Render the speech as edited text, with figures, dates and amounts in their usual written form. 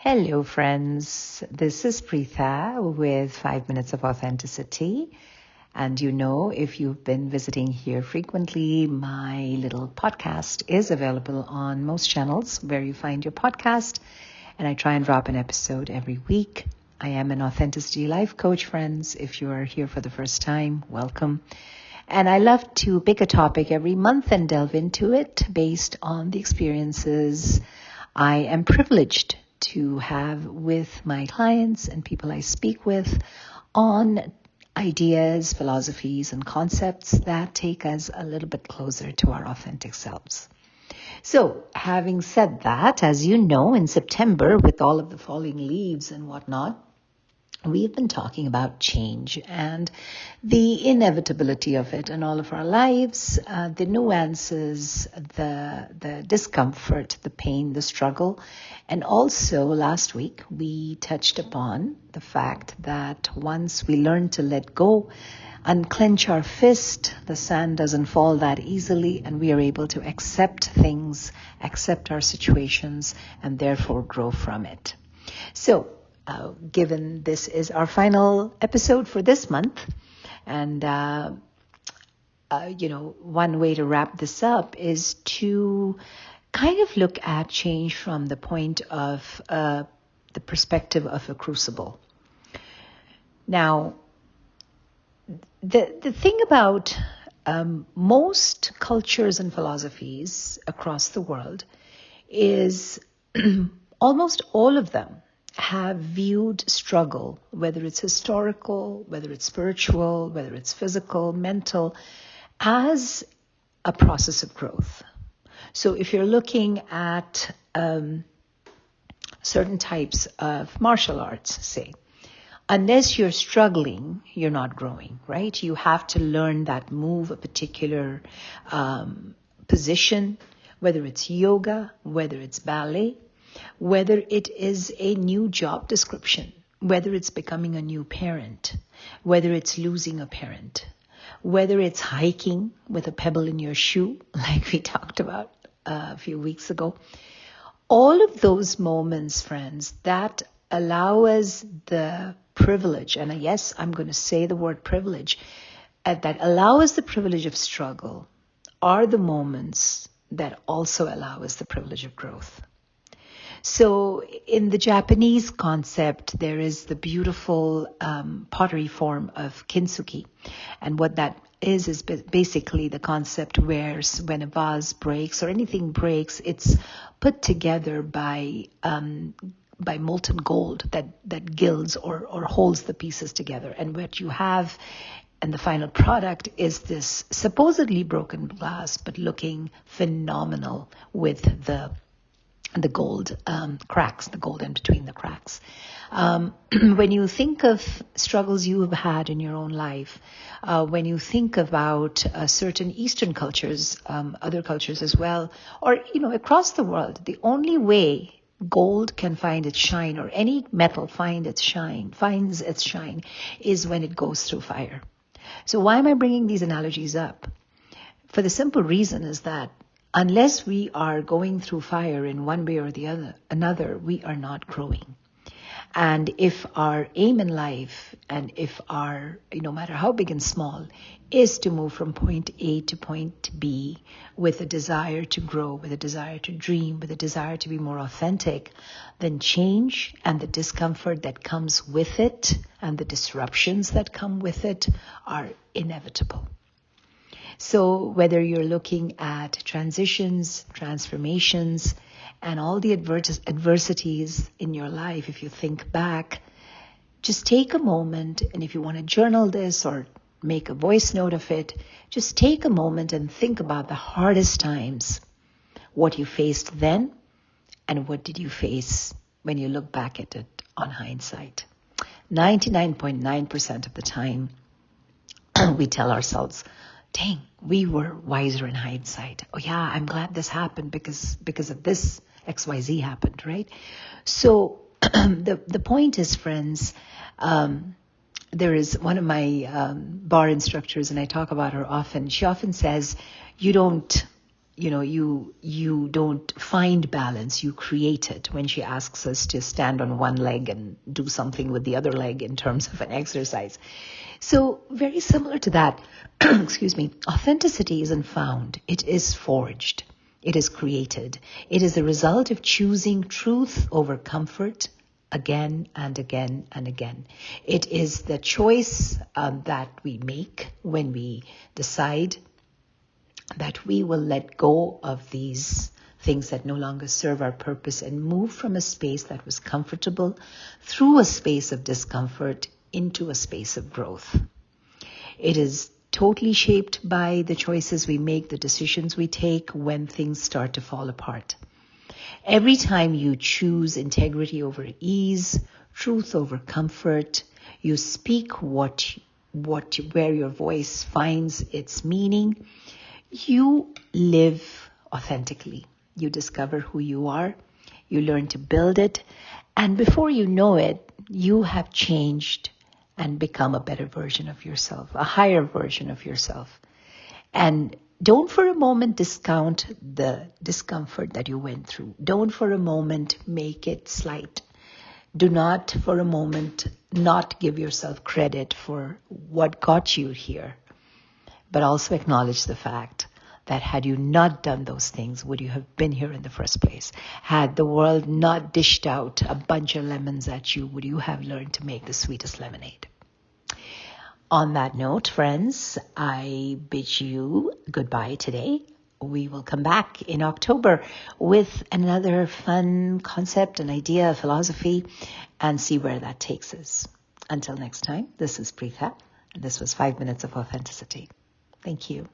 Hello, friends. This is Preetha with 5 Minutes of Authenticity. And if you've been visiting here frequently, my little podcast is available on most channels where you find your podcast. And I try and drop an episode every week. I am an authenticity life coach, friends. If you are here for the first time, welcome. And I love to pick a topic every month and delve into it based on the experiences I am privileged to have with my clients and people I speak with on ideas, philosophies, and concepts that take us a little bit closer to our authentic selves. So, having said that, as you know, in September, with all of the falling leaves and whatnot, we've been talking about change and the inevitability of it in all of our lives, the nuances, the discomfort, the pain, the struggle. And also last week, we touched upon the fact that once we learn to let go, unclench our fist, the sand doesn't fall that easily, and we are able to accept things, accept our situations, and therefore grow from it. So, given this is our final episode for this month, and one way to wrap this up is to kind of look at change from the point of the perspective of a crucible. Now, the thing about most cultures and philosophies across the world is almost all of them have viewed struggle, whether it's historical, whether it's spiritual, whether it's physical, mental, as a process of growth. So if you're looking at certain types of martial arts, say, unless you're struggling, you're not growing, right? You have to learn that move, a particular position, whether it's yoga, whether it's ballet, whether it is a new job description, whether it's becoming a new parent, whether it's losing a parent, whether it's hiking with a pebble in your shoe, like we talked about a few weeks ago. All of those moments, friends, that allow us the privilege, and yes, I'm going to say the word privilege, that allow us the privilege of struggle, are the moments that also allow us the privilege of growth. So in the Japanese concept, there is the beautiful pottery form of kintsugi. And what that is basically the concept where when a vase breaks or anything breaks, it's put together by molten gold that gilds or holds the pieces together. And what you have and the final product is this supposedly broken glass, but looking phenomenal with the gold cracks, the gold in between the cracks. When you think of struggles you have had in your own life, when you think about certain Eastern cultures, other cultures as well, or, across the world, the only way gold can find its shine, or any metal finds its shine, is when it goes through fire. So why am I bringing these analogies up? For the simple reason is that unless we are going through fire in one way or the another, we are not growing. And if our aim in life, and if our, no matter how big and small, is to move from point A to point B with a desire to grow, with a desire to dream, with a desire to be more authentic, then change and the discomfort that comes with it and the disruptions that come with it are inevitable. So whether you're looking at transitions, transformations, and all the adversities in your life, if you think back, just take a moment, and if you want to journal this or make a voice note of it, just take a moment and think about the hardest times, what you faced then, and what did you face when you look back at it on hindsight. 99.9% of the time, we tell ourselves, dang, we were wiser in hindsight. Oh yeah, I'm glad this happened because of this XYZ happened, right? So the point is, friends, there is one of my bar instructors, and I talk about her often. She often says, you don't you don't find balance, you create it. When she asks us to stand on one leg and do something with the other leg in terms of an exercise. So very similar to that, excuse me, authenticity isn't found, it is forged. It is created. It is the result of choosing truth over comfort again and again and again. It is the choice that we make when we decide that we will let go of these things that no longer serve our purpose and move from a space that was comfortable through a space of discomfort into a space of growth. It is totally shaped by the choices we make, the decisions we take when things start to fall apart. Every time you choose integrity over ease, truth over comfort, you speak where your voice finds its meaning, you live authentically. You discover who you are, you learn to build it, and before you know it, you have changed and become a better version of yourself, a higher version of yourself. And don't for a moment discount the discomfort that you went through. Don't for a moment make it slight. Do not for a moment not give yourself credit for what got you here. But also acknowledge the fact that had you not done those things, would you have been here in the first place? Had the world not dished out a bunch of lemons at you, would you have learned to make the sweetest lemonade? On that note, friends, I bid you goodbye today. We will come back in October with another fun concept, an idea, a philosophy, and see where that takes us. Until next time, this is Preetha, and this was 5 Minutes of Authenticity. Thank you.